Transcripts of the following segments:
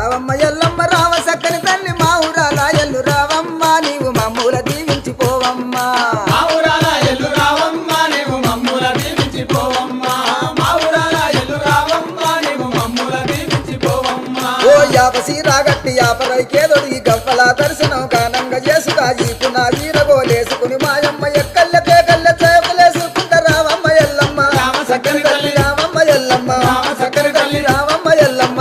రావమ్మ ఎల్లమ్మ రావ సక్కని తల్లి మా ఊరాల ఎల్లు రావమ్మ నీవు మమ్ముల దీవించిపోవమ్మా మా ఊరాల ఎల్లు రావమ్మ నీవు మమ్ముల దీవించిపోవమ్మా మా ఊరాల ఎల్లు రావమ్మ నీవు మమ్ముల దీవించిపోవమ్మా ఓ యాపసి రాగట్టి యాపరైకేదొడిగి గవ్వల దర్శనం గానంగా చేసుగా ఈపు నా వీరగోలేసుకుని మాయమ్మ ఎక్కల్లె పేకల్లె చేపలేసుకుంట రావమ్మ ఎల్లమ్మ సక్కని తల్లి రావమ్మ ఎల్లమ్మ సక్కని తల్లి రావమ్మ ఎల్లమ్మ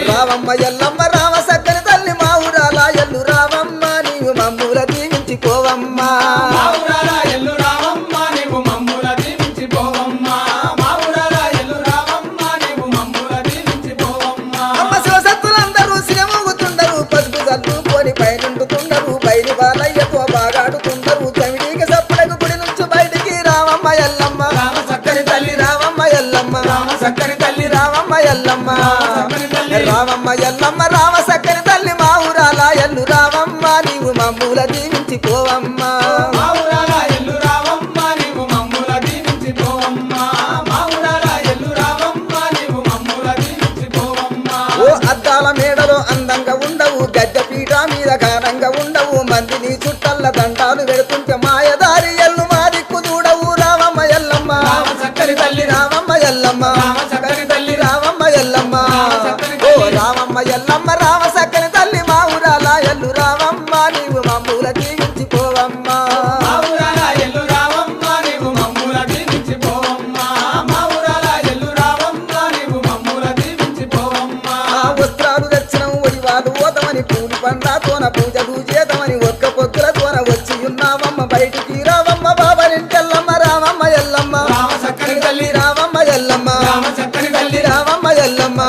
రావమ్మ ఎల్లమ్మ రావ సక్కని తల్లి మా ఊరాల ఎల్లు రావమ్మ నీవు మమ్ముల దీవించిపోవమ్మా మా ఊరాల ఎల్లు రావమ్మ నీవు మమ్ముల దీవించిపోవమ్మా మా ఊరాల ఎల్లు రావమ్మ నీవు మమ్ముల దీవించిపోవమ్మా అమ్మ శివసత్తులందరూ సినమూగుతుండరు పసుపు చల్లుకొని పైనుండుతుండరు బయలు బాలయ్యతో బాగాడుతుండరు చమిడికి సప్పుడకు గుడి నుంచి బయటికి రావమ్మ ఎల్లమ్మ సక్కని తల్లి రావమ్మ ఎల్లమ్మ సక్కని తల్లి రావమ్మ ఎల్లమ్మ సక్కని తల్లి రావమ్మ ఎల్లమ్మ రావ సక్కని తల్లి మా ఊరాల ఎల్లు రావమ్మ నీవు మమ్ముల దీవించిపోవమ్మా మా ఊరాల ఎల్లు రావమ్మ నీవు మమ్ముల దీవించిపోవమ్మా మా ఊరాల ఎల్లు రావమ్మ నీవు మమ్ముల దీవించిపోవమ్మా ఓ అద్దాల మేడలో అందంగా ఉండవు గద్దె పీఠ మీద ఘనంగా ఉండవు మందిని చుట్టల్ల దండాలు పెడుతుంటే మాయదారి ఎల్లు మా దిక్కు చూడవు రావమ్మ ఎల్లమ్మ సక్కని తల్లి రావమ్మ ఎల్లమ్మ సక్కని తల్లి రావమ్మ ఎల్లమ్మ ఓ రావమ్మ ఎల్లమ్మ రావ సక్కని తల్లి మా ఊరాల ఎల్లు రావమ్మ నీవు మమ్ముల దీవించిపోవమ్మా మా ఊరాల ఎల్లు రావమ్మ నీవు మమ్ముల దీవించిపోవమ్మా మా ఊరాల ఎల్లు రావమ్మ నీవు మమ్ముల దీవించిపోవమ్మా ఆ వస్త్రాలు దర్శనం ఒడివాలు ఓతమని పూలి పండ్లతోన పూజలు చేతమని ఒక్క పొద్దులతోన వచ్చి ఉన్నావమ్మ బయటికి రావమ్మ బాబరింటెల్లమ్మ రావమ్మ ఎల్లమ్మ సక్కని తల్లి రావమ్మ ఎల్లమ్మ సక్కని తల్లి రావమ్మ ఎల్లమ్మ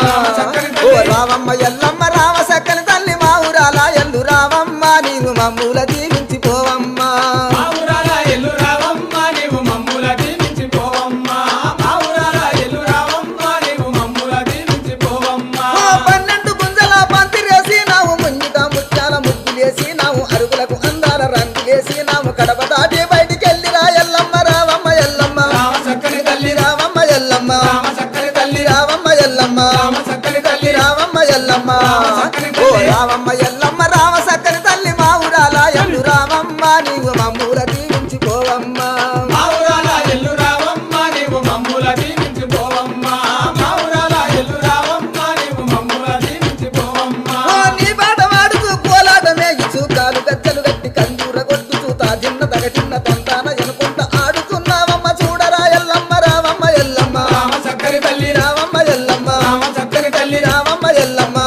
ఓ రావమ్మ ఎల్లమ్మ రావ సక్కని తల్లి మా ఊరాల ఎల్లు రావమ్మ నీవు మమ్ముల దీవించిపోవమ్మా మా ఊరాల ఎల్లు రావమ్మ నీవు మమ్ముల దీవించిపోవమ్మా మా ఊరాల ఎల్లు రావమ్మ నీవు మమ్ముల దీవించిపోవమ్మా ఓ 12 గుంజల పంతిరేసి నావు ముంగిట ముత్యాల ముగ్గులేసి నావు అరుగులకు అందాల రంగులేసి నావు కడప దాటి బయటికెళ్ళిరా ఎల్లమ్మ రావమ్మ ఎల్లమ్మ సక్కని తల్లి రావమ్మ ఎల్లమ్మ సక్కని తల్లి రావమ్మ ఎల్లమ్మ సక్కని తల్లి రావమ్మ ఎల్లమ్మ ఓ రావమ్మ ఎల్లమ్మ రావ సక్కని తల్లి మా ఊరాల ఎల్లు రావమ్మ నీవు మమ్ముల దీవించిపోవమ్మా మా ఊరాల ఎల్లు రావమ్మ నీవు మమ్ముల దీవించిపోవమ్మా మా ఊరాల ఎల్లు రావమ్మ నీవు మమ్ముల దీవించిపోవమ్మా ఓ నీ పాట వాడుతూ కోలాటమే ఇచు కాలు గజ్జలు గట్టి కంజూర కొట్టుచూ తాజిన్న తగటిన్న తంతాన ఎనుకుంట ఆడుతున్నావమ్మ చూడరా ఎల్లమ్మ రావమ్మ ఎల్లమ్మ సక్కని తల్లి రావమ్మ ఎల్లమ్మ సక్కని తల్లి రావమ్మ ఎల్లమ్మ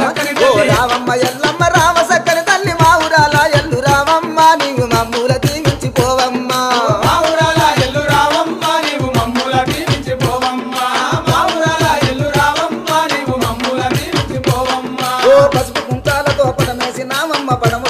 సక్కని ఓ తల్లి రావమ్మ ఎల్లమ్మ రావ సక్కని తల్లి మా ఊరాల ఎల్లు రావమ్మ నీవు మమ్ముల దీవించిపోవమ్మా మా ఊరాల ఎల్లు రావమ్మ నీవు మమ్ముల దీవించిపోవమ్మా మా ఊరాల ఎల్లు రావమ్మ నీవు మమ్ముల దీవించిపోవమ్మా ఓ పసుపు కుంకాలతో పడమేసి నామమ్మ పడమ